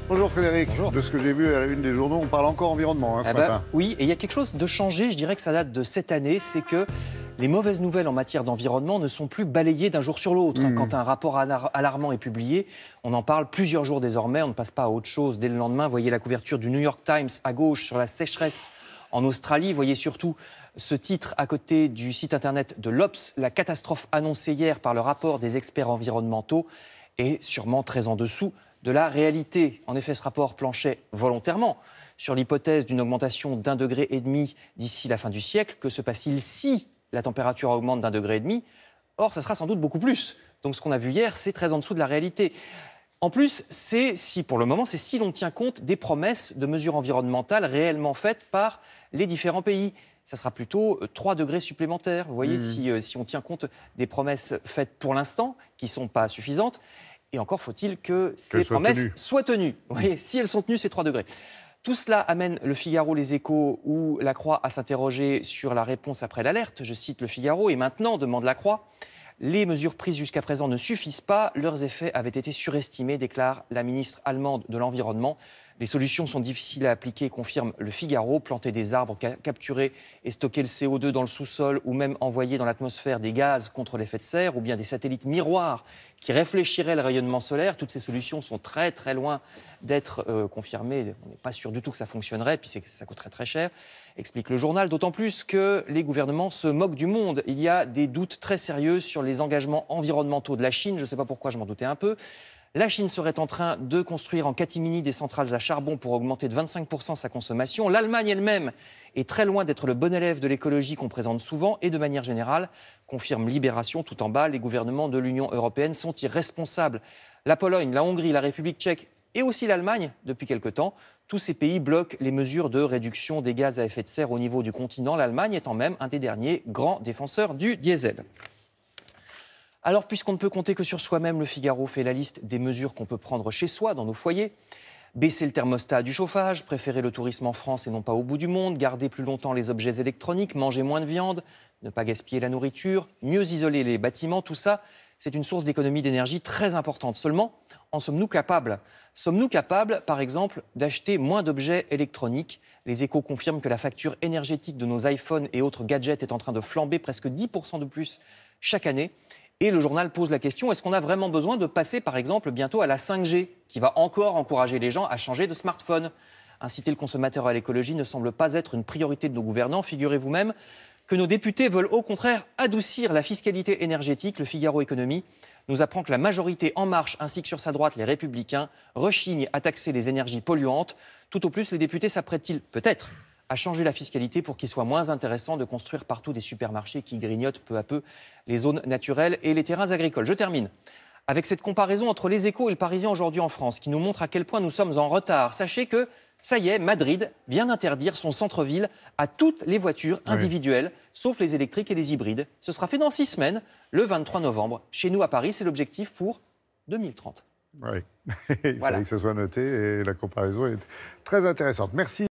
Bonjour Frédéric. Bonjour. De ce que j'ai vu à la une des journaux, on parle encore environnement ce matin. Oui, et il y a quelque chose de changé, je dirais que ça date de cette année, c'est que les mauvaises nouvelles en matière d'environnement ne sont plus balayées d'un jour sur l'autre. Quand un rapport alarmant est publié, on en parle plusieurs jours désormais, on ne passe pas à autre chose dès le lendemain. Voyez la couverture du New York Times à gauche sur la sécheresse en Australie. Voyez surtout ce titre à côté du site internet de l'Obs, la catastrophe annoncée hier par le rapport des experts environnementaux est sûrement très en dessous de la réalité. En effet, ce rapport planchait volontairement sur l'hypothèse d'une augmentation d'1,5 degré d'ici la fin du siècle. Que se passe-t-il si la température augmente d'1,5 degré? Or, ça sera sans doute beaucoup plus. Donc ce qu'on a vu hier, c'est très en dessous de la réalité. En plus, pour le moment, c'est si l'on tient compte des promesses de mesures environnementales réellement faites par les différents pays. Ça sera plutôt 3 degrés supplémentaires. Vous voyez, si on tient compte des promesses faites pour l'instant, qui ne sont pas suffisantes, et encore faut-il que ces promesses soient tenues. Vous voyez, si elles sont tenues, c'est 3 degrés. Tout cela amène Le Figaro, Les Échos ou La Croix à s'interroger sur la réponse après l'alerte. Je cite Le Figaro, et maintenant, demande La Croix, les mesures prises jusqu'à présent ne suffisent pas, leurs effets avaient été surestimés, déclare la ministre allemande de l'Environnement. Les solutions sont difficiles à appliquer, confirme Le Figaro. Planter des arbres, capturer et stocker le CO2 dans le sous-sol ou même envoyer dans l'atmosphère des gaz contre l'effet de serre ou bien des satellites miroirs qui réfléchiraient le rayonnement solaire. Toutes ces solutions sont très très loin d'être confirmées. On n'est pas sûr du tout que ça fonctionnerait, puis ça coûterait très cher, explique le journal. D'autant plus que les gouvernements se moquent du monde. Il y a des doutes très sérieux sur les engagements environnementaux de la Chine. Je ne sais pas pourquoi, je m'en doutais un peu. La Chine serait en train de construire en catimini des centrales à charbon pour augmenter de 25% sa consommation. L'Allemagne elle-même est très loin d'être le bon élève de l'écologie qu'on présente souvent et de manière générale, confirme Libération tout en bas, les gouvernements de l'Union européenne sont irresponsables. La Pologne, la Hongrie, la République tchèque et aussi l'Allemagne, depuis quelque temps, tous ces pays bloquent les mesures de réduction des gaz à effet de serre au niveau du continent, l'Allemagne étant même un des derniers grands défenseurs du diesel. Alors, puisqu'on ne peut compter que sur soi-même, Le Figaro fait la liste des mesures qu'on peut prendre chez soi, dans nos foyers. Baisser le thermostat du chauffage, préférer le tourisme en France et non pas au bout du monde, garder plus longtemps les objets électroniques, manger moins de viande, ne pas gaspiller la nourriture, mieux isoler les bâtiments, tout ça, c'est une source d'économie d'énergie très importante. Seulement, en sommes-nous capables ? Sommes-nous capables, par exemple, d'acheter moins d'objets électroniques ? Les Échos confirment que la facture énergétique de nos iPhones et autres gadgets est en train de flamber presque 10% de plus chaque année. Et le journal pose la question, est-ce qu'on a vraiment besoin de passer, par exemple, bientôt à la 5G, qui va encore encourager les gens à changer de smartphone ? Inciter le consommateur à l'écologie ne semble pas être une priorité de nos gouvernants. Figurez-vous même que nos députés veulent au contraire adoucir la fiscalité énergétique. Le Figaro Économie nous apprend que la majorité En Marche, ainsi que sur sa droite les Républicains, rechignent à taxer les énergies polluantes. Tout au plus, les députés s'apprêtent-ils peut-être à changer la fiscalité pour qu'il soit moins intéressant de construire partout des supermarchés qui grignotent peu à peu les zones naturelles et les terrains agricoles. Je termine avec cette comparaison entre Les Échos et Le Parisien aujourd'hui en France, qui nous montre à quel point nous sommes en retard. Sachez que, ça y est, Madrid vient d'interdire son centre-ville à toutes les voitures individuelles, sauf les électriques et les hybrides. Ce sera fait dans 6 semaines, le 23 novembre. Chez nous à Paris, c'est l'objectif pour 2030. Oui, il fallait que ça soit noté et la comparaison est très intéressante. Merci.